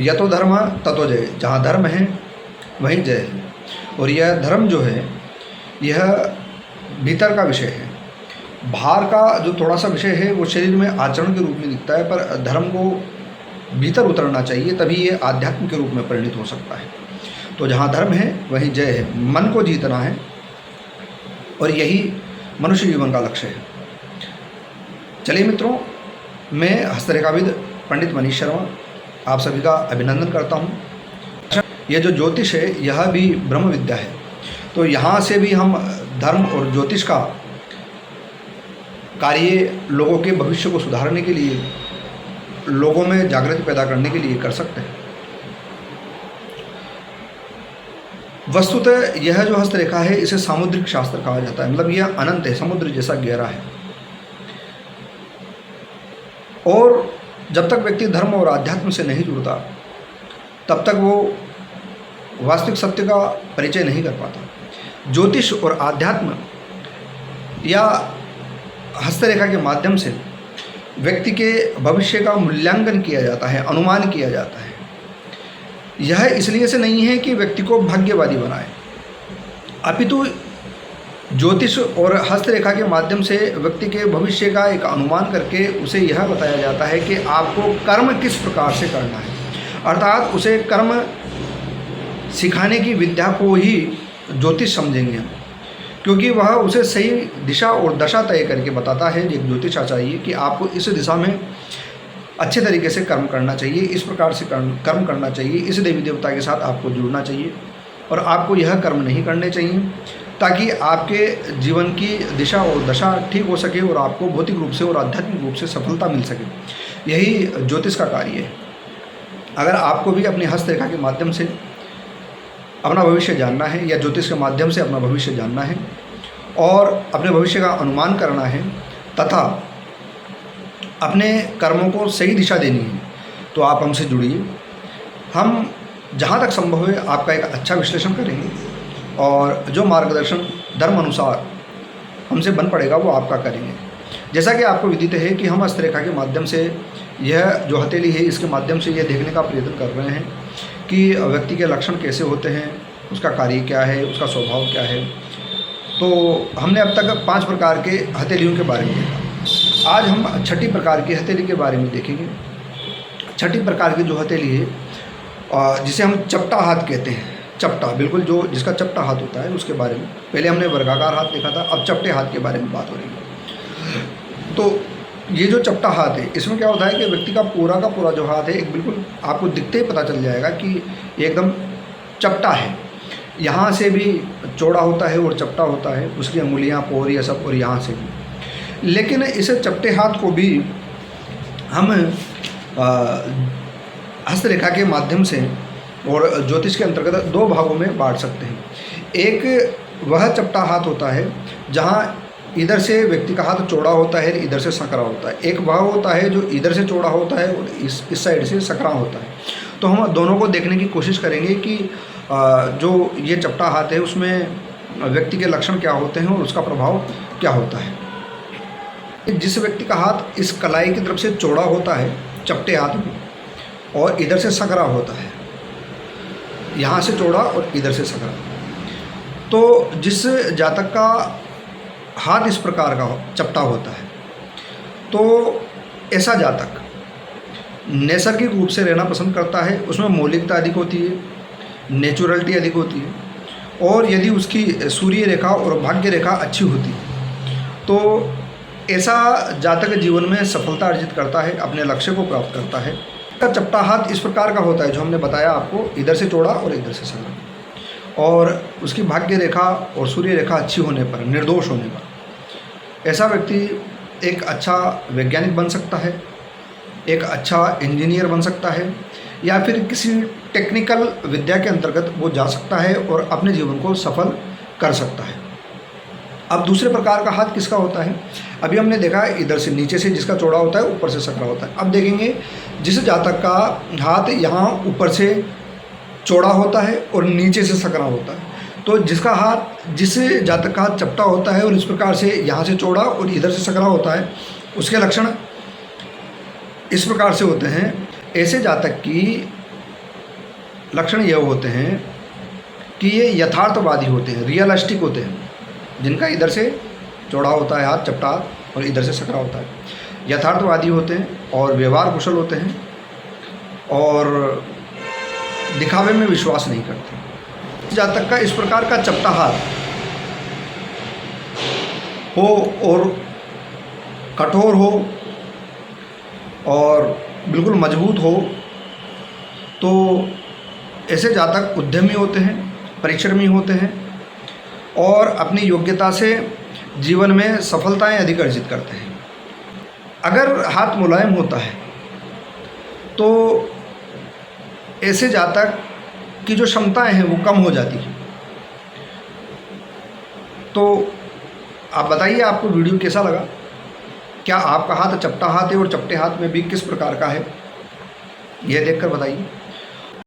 यतो धर्म ततो जय, जहाँ धर्म है वहीं जय है। और यह धर्म जो है यह भीतर का विषय है। बाहर का जो थोड़ा सा विषय है वो शरीर में आचरण के रूप में दिखता है, पर धर्म को भीतर उतरना चाहिए, तभी ये आध्यात्म के रूप में परिणित हो सकता है। तो जहाँ धर्म है वहीं जय है। मन को जीतना है और यही मनुष्य जीवन का लक्ष्य है। चलिए मित्रों, मैं हस्तरेखाविद पंडित मनीष शर्मा आप सभी का अभिनंदन करता हूँ। ये जो ज्योतिष है यह भी ब्रह्म विद्या है, तो यहाँ से भी हम धर्म और ज्योतिष का कार्य लोगों के भविष्य को सुधारने के लिए, लोगों में जागृति पैदा करने के लिए कर सकते हैं। वस्तुतः यह जो हस्तरेखा है इसे सामुद्रिक शास्त्र कहा जाता है, मतलब यह अनंत है, समुद्र जैसा गहरा है। और जब तक व्यक्ति धर्म और आध्यात्म से नहीं जुड़ता तब तक वो वास्तविक सत्य का परिचय नहीं कर पाता। ज्योतिष और आध्यात्म या हस्तरेखा के माध्यम से व्यक्ति के भविष्य का मूल्यांकन किया जाता है, अनुमान किया जाता है। यह इसलिए से नहीं है कि व्यक्ति को भाग्यवादी बनाए, अपितु ज्योतिष और हस्तरेखा के माध्यम से व्यक्ति के भविष्य का एक अनुमान करके उसे यह बताया जाता है कि आपको कर्म किस प्रकार से करना है। अर्थात उसे कर्म सिखाने की विद्या को ही ज्योतिष समझेंगे हम, क्योंकि वह उसे सही दिशा और दशा तय करके बताता है एक ज्योतिष आचार्य कि आपको इस दिशा में अच्छे तरीके से कर्म करना चाहिए, इस प्रकार से कर्म करना चाहिए, इस देवी देवता के साथ आपको जुड़ना चाहिए और आपको यह कर्म नहीं करने चाहिए, ताकि आपके जीवन की दिशा और दशा ठीक हो सके और आपको भौतिक रूप से और आध्यात्मिक रूप से सफलता मिल सके। यही ज्योतिष का कार्य है। अगर आपको भी अपनी हस्तरेखा के माध्यम से अपना भविष्य जानना है या ज्योतिष के माध्यम से अपना भविष्य जानना है और अपने भविष्य का अनुमान करना है तथा अपने कर्मों को सही दिशा देनी है, तो आप हमसे जुड़िए। हम जहाँ तक संभव है आपका एक अच्छा विश्लेषण करेंगे और जो मार्गदर्शन धर्म अनुसार हमसे बन पड़ेगा वो आपका करेंगे। जैसा कि आपको विदित है कि हम हस्तरेखा के माध्यम से यह जो हथेली है इसके माध्यम से यह देखने का प्रयत्न कर रहे हैं कि व्यक्ति के लक्षण कैसे होते हैं, उसका कार्य क्या है, उसका स्वभाव क्या है। तो हमने अब तक 5 प्रकार के हथेलियों के बारे में देखा। आज हम छठी प्रकार की हथेली के बारे में देखेंगे। छठी प्रकार की जो हथेली है जिसे हम चपटा हाथ कहते हैं, चपटा बिल्कुल जो जिसका चपटा हाथ होता है उसके बारे में। पहले हमने वर्गाकार हाथ देखा था, अब चपटे हाथ के बारे में बात हो रही है। तो ये जो चपटा हाथ है इसमें क्या होता है कि व्यक्ति का पूरा जो हाथ है एक बिल्कुल आपको दिखते ही पता चल जाएगा कि एकदम चपटा है। यहाँ से भी चौड़ा होता है और चपटा होता है, उसकी अंगुलियाँ, पोर, ये सब, और यहाँ से भी। लेकिन इस चपटे हाथ को भी हम हस्तरेखा के माध्यम से और ज्योतिष के अंतर्गत 2 भागों में बांट सकते हैं। एक वह चपटा हाथ होता है जहाँ इधर से व्यक्ति का हाथ चौड़ा होता है, इधर से सकरा होता है। एक वह होता है जो इधर से चौड़ा होता है और इस साइड से सकरा होता है। तो हम दोनों को देखने की कोशिश करेंगे कि जो ये चपटा हाथ है उसमें व्यक्ति के लक्षण क्या होते हैं और उसका प्रभाव क्या होता है। जिस व्यक्ति का हाथ इस कलाई की तरफ से चौड़ा होता है चपटे हाथ में और इधर से सकरा होता है, यहाँ से चौड़ा और इधर से सकरा, तो जिस जातक का हाथ इस प्रकार का चपटा होता है तो ऐसा जातक नैसर्गिक रूप से रहना पसंद करता है। उसमें मौलिकता अधिक होती है, नेचुरलिटी अधिक होती है, और यदि उसकी सूर्य रेखा और भाग्य रेखा अच्छी होती है तो ऐसा जातक जीवन में सफलता अर्जित करता है, अपने लक्ष्य को प्राप्त करता है। इसका चपटा हाथ इस प्रकार का होता है जो हमने बताया आपको, इधर से चौड़ा और इधर से सकरा, और उसकी भाग्य रेखा और सूर्य रेखा अच्छी होने पर, निर्दोष होने पर ऐसा व्यक्ति एक अच्छा वैज्ञानिक बन सकता है, एक अच्छा इंजीनियर बन सकता है, या फिर किसी टेक्निकल विद्या के अंतर्गत वो जा सकता है और अपने जीवन को सफल कर सकता है। अब दूसरे प्रकार का हाथ किसका होता है? अभी हमने देखा इधर से नीचे से जिसका चौड़ा होता है, ऊपर से सकरा होता है। अब देखेंगे जिस जातक का हाथ यहाँ ऊपर से चौड़ा होता है और नीचे से सकरा होता है, तो जिस जातक का हाथ चपटा होता है और इस प्रकार से यहाँ से चौड़ा और इधर से सकरा होता है, उसके लक्षण इस प्रकार से होते हैं। ऐसे जातक की लक्षण यह होते हैं कि ये यथार्थवादी होते हैं, रियलिस्टिक होते हैं, जिनका इधर से चौड़ा होता है हाथ, चपटा हाथ, और इधर से सकरा होता है। यथार्थवादी होते हैं और व्यवहार कुशल होते हैं और दिखावे में विश्वास नहीं करते। जातक का इस प्रकार का चपटा हाथ हो और कठोर हो और बिल्कुल मजबूत हो तो ऐसे जातक उद्यमी होते हैं, परिश्रमी होते हैं और अपनी योग्यता से जीवन में सफलताएं अधिक अर्जित करते हैं। अगर हाथ मुलायम होता है तो ऐसे जातक की जो क्षमताएं हैं वो कम हो जाती हैं। तो आप बताइए आपको वीडियो कैसा लगा? क्या आपका हाथ चपटा हाथ है और चपटे हाथ में भी किस प्रकार का है, यह देखकर बताइए।